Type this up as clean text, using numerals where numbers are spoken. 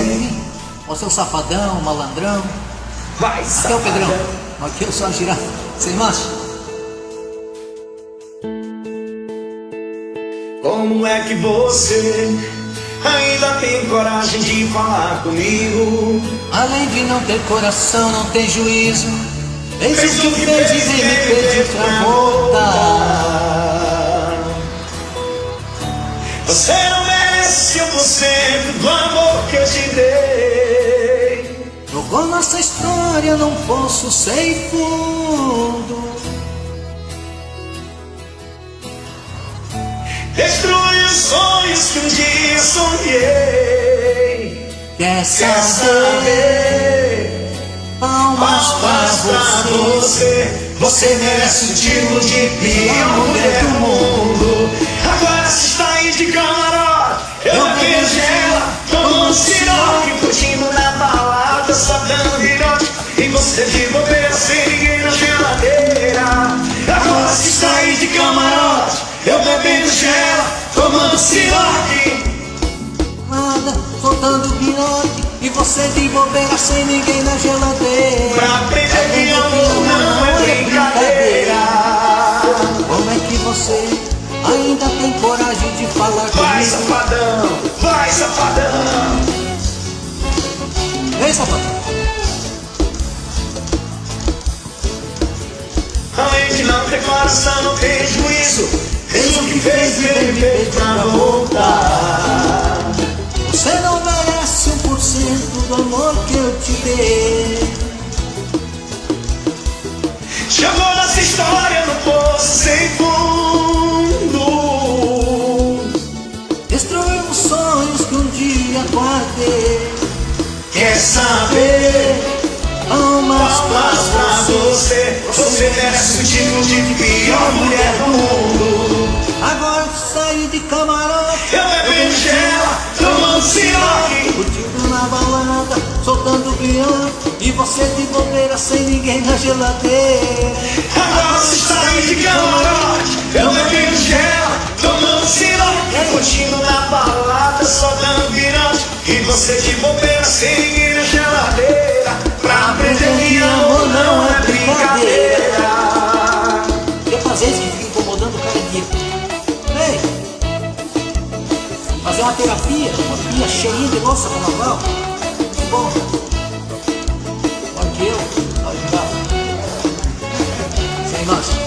gosta de mim? Você é um safadão, um malandrão. Vai, Aqui é o Pedrão. Aqui eu sou a girafa. Sem mancha. Como é que você ainda tem coragem de falar comigo? Além de não ter coração, não tem juízo. Fez o que fez e vem me pedir pra voltar. Você não merece 1% do amor que eu te dei. Jogou nossa história num poço sem fundo. Destrui os sonhos que um dia sonhei. Quer Quer saber? saber? Palmas pra você. Você merece o título de pior mulher do mundo. Agora se está aí de camarote, eu beijo ela, tomando siroque, curtindo na balada, só dando virote. E você de bobeira sem ninguém na geladeira. Agora se está aí de camarote, eu bebendo gela, tomando siroque. Nada, soltando piroque. E você de bobeira sem ninguém na geladeira. Pra aprender que amor não é brincadeira. Como é que você ainda tem coragem de falar Vai, comigo? safadão, vai, safadão. Ei, safadão. Além de não ter coração, não tem juízo. Fez o que fez e ele me fez pra voltar. Você não merece 1% do amor que eu te dei. Jogou nossa história no poço sem fundo. Destruiu os sonhos que um dia guardei. Quer saber? Palmas Palmas pra você. Você merece o título de pior mulher do mundo. Agora que saí de camarote, Eu bebendo gela, tomando siroque. curtindo na balada, soltando pião. E você de bobeira sem ninguém na geladeira. Agora se está aí de camarote, eu bebendo gela, tomando siroque, curtindo na balada, só dando virote. E você de bobeira sem ninguém na geladeira. Pra aprender que amor não é brincadeira. Quer fazer isso que fica incomodando o cara aqui? Ei! Fazer uma terapia, uma pia cheinha de louça pra lavar. Que bom. Pode eu ajudar. Sem mancha.